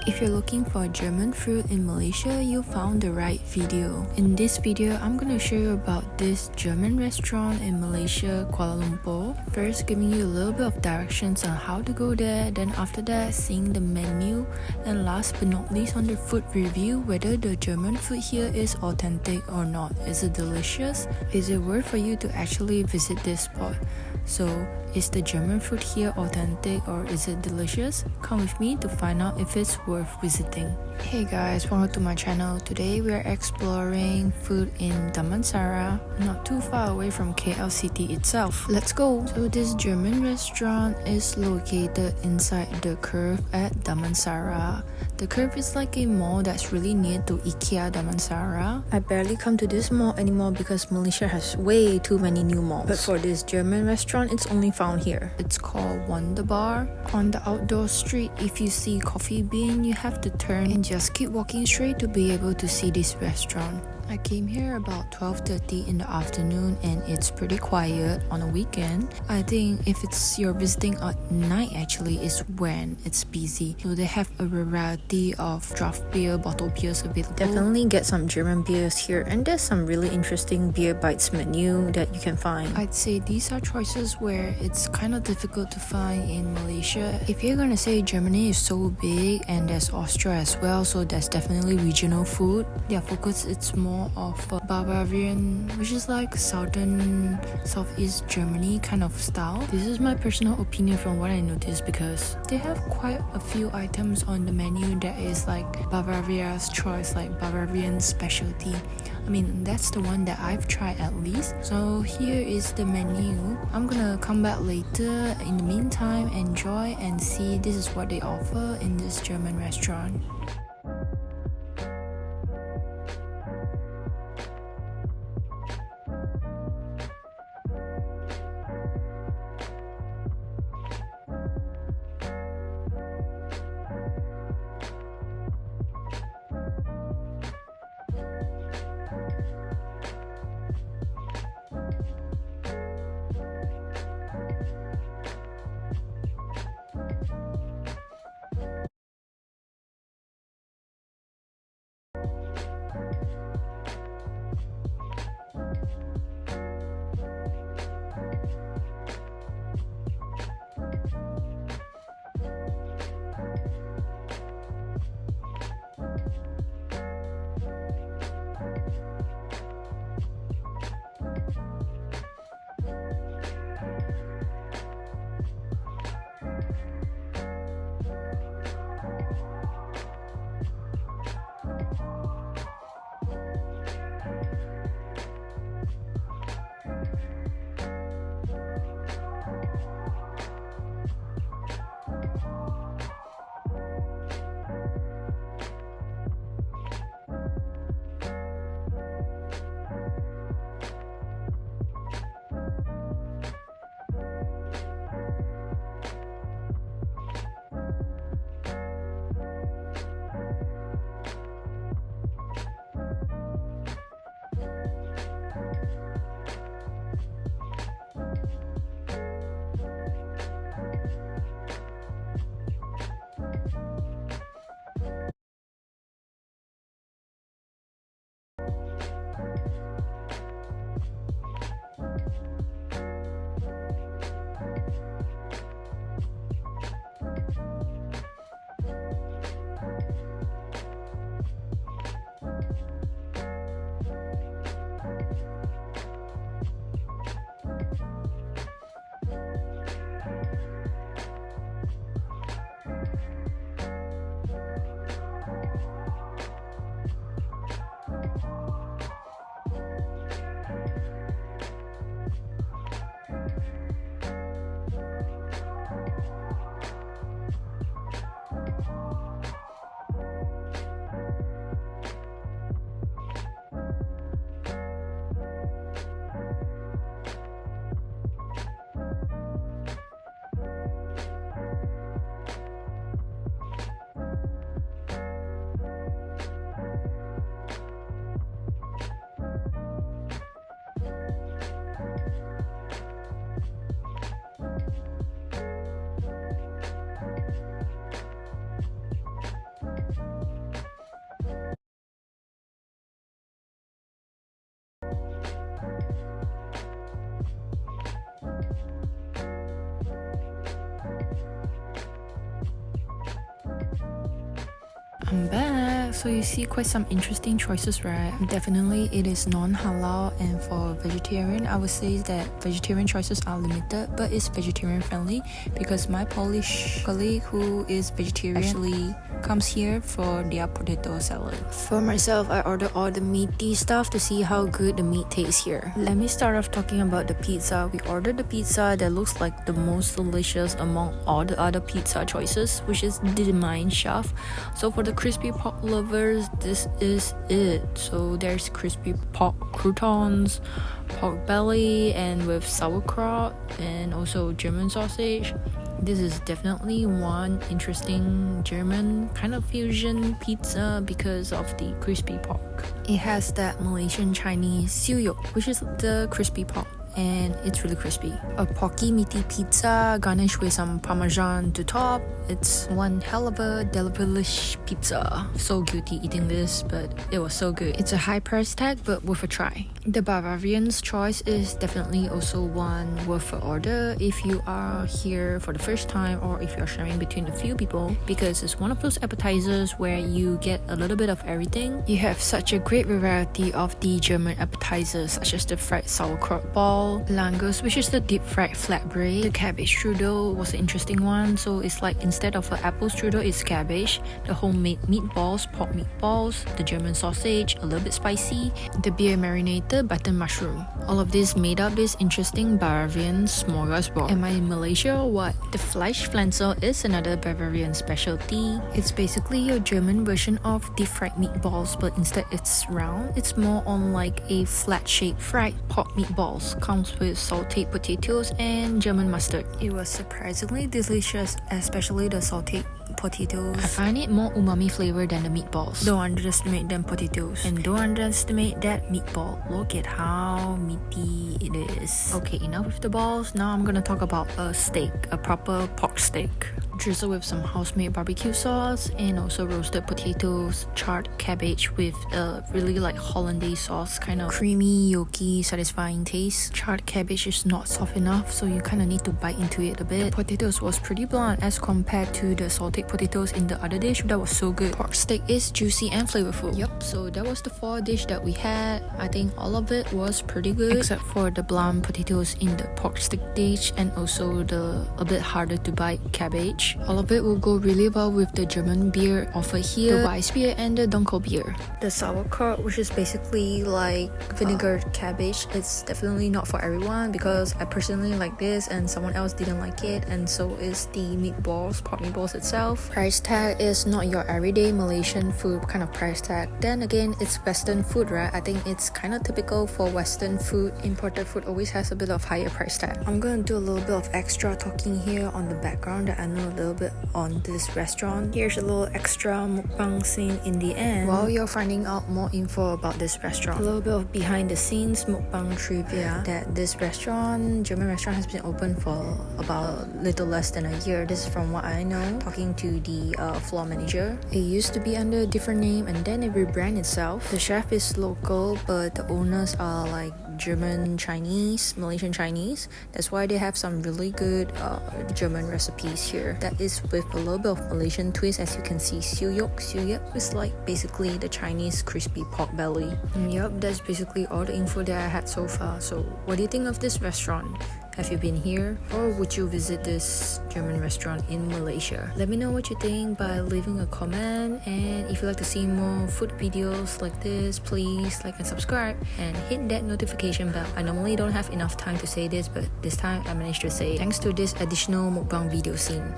If you're looking for German food in Malaysia, you found the right video. In this video, I'm gonna show you about this German restaurant in Malaysia, Kuala Lumpur. First, giving you a little bit of directions on how to go there, then after that, seeing the menu, and last but not least on the food review, whether the German food here is authentic or not. Is it delicious? Is it worth for you to actually visit this spot? So, is the German food here authentic or is it delicious? Come with me to find out if it's worth visiting. Hey guys, welcome to my channel. Today we are exploring food in Damansara, not too far away from KL city itself. Let's go! So this German restaurant is located inside the Curve at Damansara. The Curve is like a mall that's really near to IKEA Damansara. I barely come to this mall anymore because Malaysia has way too many new malls. But for this German restaurant, it's only found here. It's called Wonder Bar. On the outdoor street, if you see Coffee Bean, you have to turn and just keep walking straight to be able to see this restaurant. I came here about 12:30 in the afternoon and it's pretty quiet on a weekend. I think if you're visiting at night actually is when it's busy. So they have a variety of draft beer, bottle beers available. Definitely get some German beers here, and there's some really interesting beer bites menu that you can find. I'd say these are choices where it's kind of difficult to find in Malaysia. If you're gonna say Germany is so big and there's Austria as well, so there's definitely regional food. Their focus it's more of Bavarian, which is like southeast Germany kind of style. This is my personal opinion from what I noticed because they have quite a few items on the menu that is like Bavaria's choice, like Bavarian specialty. I mean, that's the one that I've tried at least. So here is the menu. I'm gonna come back later. In the meantime, enjoy and see this is what they offer in this German restaurant. I'm back. So you see quite some interesting choices, right? Definitely it is non-halal, and for vegetarian I would say that vegetarian choices are limited, but it's vegetarian friendly because my Polish colleague who is vegetarian actually comes here for their potato salad. For myself, I ordered all the meaty stuff to see how good the meat tastes here. Let me start off talking about the pizza. We ordered the pizza that looks like the most delicious among all the other pizza choices, which is the mine shaft. So for the crispy pork lovers, this is it. So there's crispy pork croutons, pork belly, and with sauerkraut, and also German sausage. This is definitely one interesting German kind of fusion pizza because of the crispy pork. It has that Malaysian Chinese siu yok, which is the crispy pork, and it's really crispy. A porky meaty pizza garnished with some parmesan to top. It's one hell of a delish pizza. So guilty eating this, but it was so good. It's a high price tag, but worth a try. The Bavarian's Choice is definitely also one worth an order if you are here for the first time or if you're sharing between a few people, because it's one of those appetizers where you get a little bit of everything. You have such a great variety of the German appetizers such as the fried sauerkraut ball, langos, which is the deep fried flatbread. The cabbage strudel was an interesting one, so it's like instead of an apple strudel, it's cabbage. The homemade meatballs, pork meatballs, the German sausage, a little bit spicy, the beer marinated button mushroom. All of this made up this interesting Bavarian smorgasbord. Am I in Malaysia or what? The Fleischpflanzer is another Bavarian specialty. It's basically your German version of deep fried meatballs, but instead it's round. It's more on like a flat shaped fried pork meatballs. Comes with sauteed potatoes and German mustard. It was surprisingly delicious, especially the sauteed potatoes. I find it more umami flavor than the meatballs. Don't underestimate them potatoes, and don't underestimate that meatball. Look at how meaty it is. Okay, enough with the balls. Now I'm gonna talk about a steak, a proper pork steak. Drizzle with some house-made barbecue sauce and also roasted potatoes, charred cabbage with a really like hollandaise sauce, kind of creamy, yolky, satisfying taste. Charred cabbage is not soft enough, so you kind of need to bite into it a bit. The potatoes was pretty blunt as compared to the sauteed potatoes in the other dish. That was so good. Pork steak is juicy and flavorful. Yep, so that was the 4 dish that we had. I think all of it was pretty good except for the blunt potatoes in the pork steak dish and also the a bit harder to bite cabbage. All of it will go really well with the German beer offered here, the Weiss beer and the Dunkel beer. The sauerkraut, which is basically like vinegar cabbage, it's definitely not for everyone because I personally like this and someone else didn't like it, and so is the meatballs, pork meatballs itself. Price tag is not your everyday Malaysian food kind of price tag. Then again, it's Western food, right? I think it's kind of typical for Western food. Imported food always has a bit of higher price tag. I'm gonna do a little bit of extra talking here on the background that I know a little bit on this restaurant. Here's a little extra mukbang scene in the end while you're finding out more info about this restaurant. A little bit of behind the scenes mukbang trivia that this restaurant, German restaurant, has been open for about little less than a year. This is from what I know, talking to the floor manager. It used to be under a different name and then it rebranded itself. The chef is local, but the owners are like German Chinese, Malaysian Chinese. That's why they have some really good German recipes here. That is with a little bit of Malaysian twist. As you can see, siu yok is like basically the Chinese crispy pork belly. And yep, that's basically all the info that I had so far. So what do you think of this restaurant? Have you been here, or would you visit this German restaurant in Malaysia? Let me know what you think by leaving a comment, and if you'd like to see more food videos like this, please like and subscribe and hit that notification bell. I normally don't have enough time to say this, but this time I managed to say it thanks to this additional mukbang video scene.